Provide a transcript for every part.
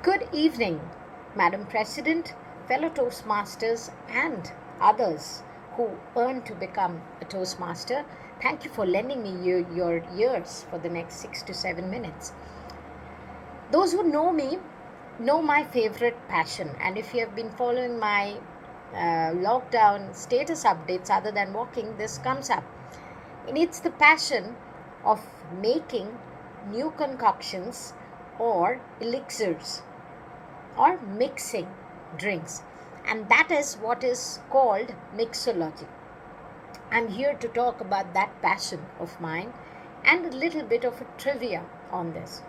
Good evening, Madam President, fellow Toastmasters, and others who earn to become a Toastmaster. Thank you for lending me your ears for the next 6 to 7 minutes. Those who know me know my favorite passion, and if you have been following my lockdown status updates other than walking, this comes up. And it's the passion of making new concoctions or elixirs or mixing drinks, and that is what is called mixology. I'm here to talk about that passion of mine and a little bit of a trivia on this.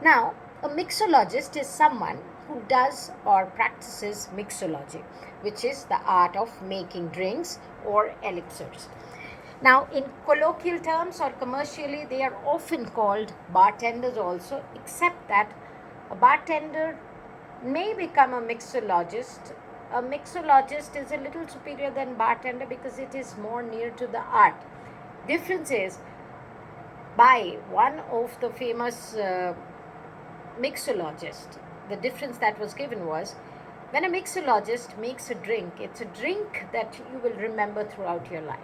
Now, a mixologist is someone who does or practices mixology, which is the art of making drinks or elixirs. Now, in colloquial terms or commercially, they are often called bartenders also, except that a bartender may become a mixologist. A mixologist is a little superior than bartender because it is more near to the art. Difference is, by one of the famous mixologists, the difference that was given was, when a mixologist makes a drink, it's a drink that you will remember throughout your life.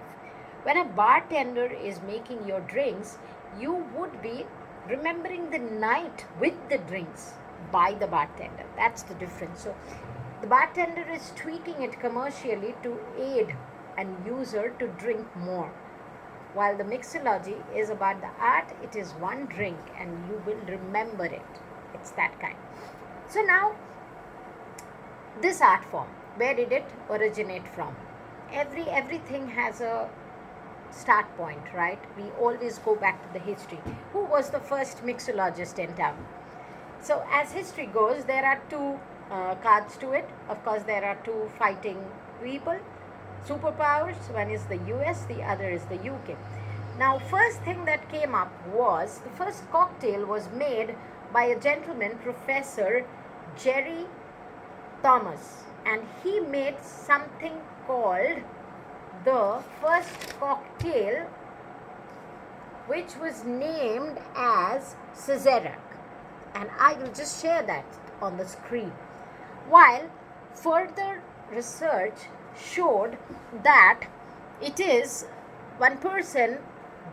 When a bartender is making your drinks, you would be remembering the night with the drinks by the bartender. That's the difference. So the bartender is tweaking it commercially to aid an user to drink more, while the mixology is about the art. It is one drink and you will remember it. It's that kind. So now, this art form, where did it originate from? Everything has a start point, right? We always go back to the history. Who was the first mixologist in town? So as history goes, there are two cards to it. Of course, there are two fighting people, superpowers. One is the US, the other is the UK. Now, first thing that came up was, the first cocktail was made by a gentleman, Professor Jerry Thomas, and he made something called the first cocktail, which was named as Sazerac, and I will just share that on the screen. While further research showed that it is one person,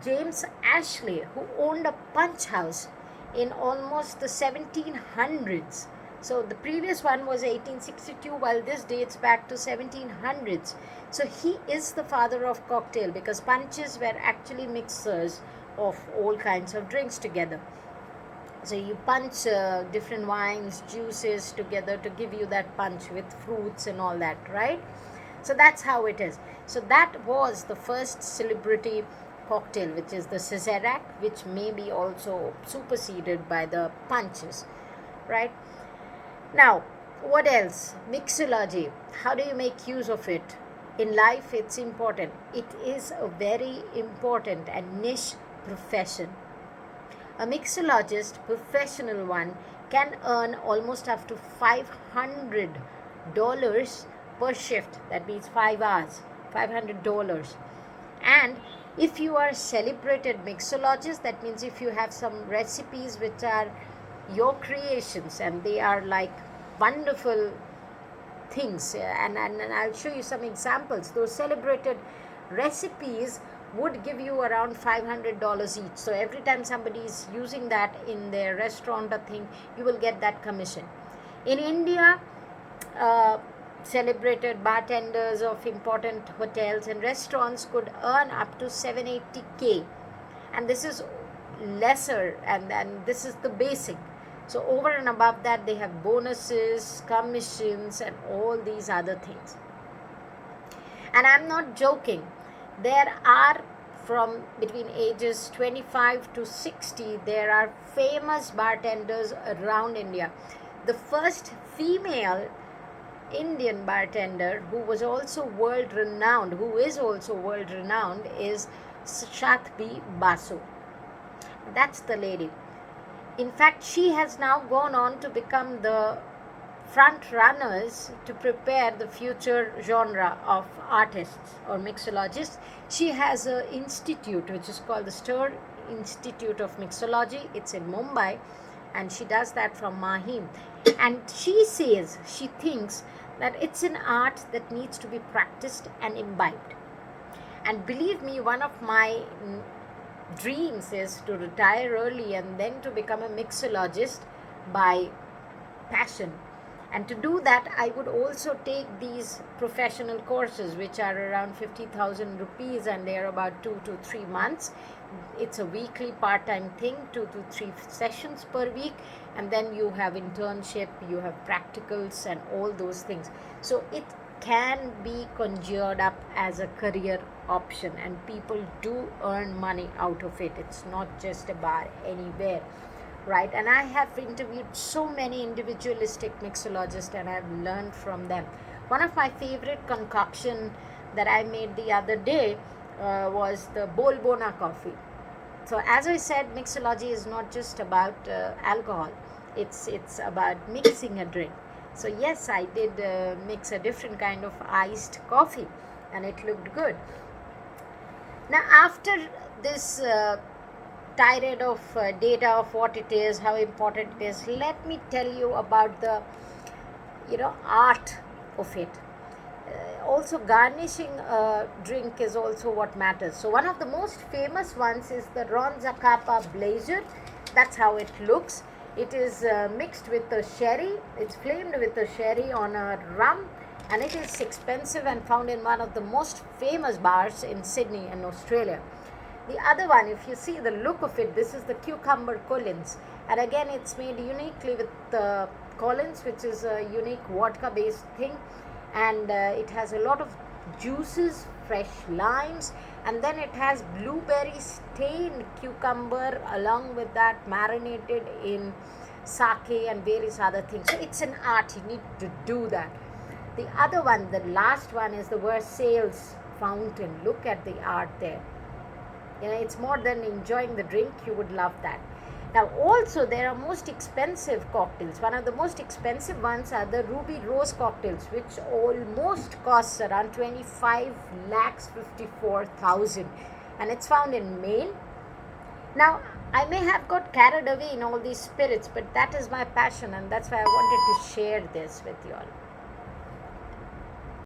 James Ashley, who owned a punch house in almost the 1700s. So the previous one was 1862, while this dates back to 1700s. So he is the father of cocktail, because punches were actually mixers of all kinds of drinks together. So you punch different wines, juices together to give you that punch with fruits and all that, right? So that's how it is. So that was the first celebrity cocktail, which is the Sazerac, which may be also superseded by the punches, right? Now, what else? Mixology. How do you make use of it? In life, it's important. It is a very important and niche profession. A mixologist, professional one, can earn almost up to $500 per shift. That means 5 hours, $500. And if you are a celebrated mixologist, that means if you have some recipes which are your creations and they are like wonderful things, and I'll show you some examples. Those celebrated recipes would give you around $500 each. So every time somebody is using that in their restaurant or thing, you will get that commission. In India, celebrated bartenders of important hotels and restaurants could earn up to 780K, and this is lesser, and this is the basic. So over and above that, they have bonuses, commissions, and all these other things. And I'm not joking. There are, from between ages 25 to 60, there are famous bartenders around India. The first female Indian bartender who is also world renowned, is Shatbi Basu. That's the lady. In fact, she has now gone on to become the front runners to prepare the future genre of artists or mixologists. She has an institute which is called the Stir Institute of Mixology. It's in Mumbai, and she does that from Mahim. And she says, she thinks that it's an art that needs to be practiced and imbibed. And believe me, one of my dreams is to retire early and then to become a mixologist by passion. And to do that, I would also take these professional courses, which are around 50,000 rupees, and they are about 2 to 3 months. It's a weekly part time thing, 2 to 3 sessions per week, and then you have internship, you have practicals, and all those things. So it can be conjured up as a career option, and people do earn money out of it. It's not just a bar anywhere, right? And I have interviewed so many individualistic mixologists, and I've learned from them. One of my favorite concoction that I made the other day was the Bolbona coffee. So as I said, mixology is not just about alcohol. It's about mixing a drink. So yes, I did mix a different kind of iced coffee, and it looked good. Now, after this tirade of data of what it is, how important it is, let me tell you about the art of it. Also, garnishing a drink is also what matters. So one of the most famous ones is the Ron Zacapa Blazer. That's how it looks. It is mixed with a sherry. It's flamed with a sherry on a rum, and it is expensive and found in one of the most famous bars in Sydney in Australia. The other one, if you see the look of it, this is the Cucumber Collins, and again it's made uniquely with Collins, which is a unique vodka based thing, and it has a lot of juices, fresh limes, and then it has blueberry stained cucumber along with that, marinated in sake and various other things. So it's an art, you need to do that. The other one, the last one, is the Versailles fountain. Look at the art there. It's more than enjoying the drink, you would love that. Now also there are most expensive cocktails. One of the most expensive ones are the Ruby Rose cocktails, which almost costs around 25,54,000, and it's found in Maine. Now I may have got carried away in all these spirits, but that is my passion, and that's why I wanted to share this with you all.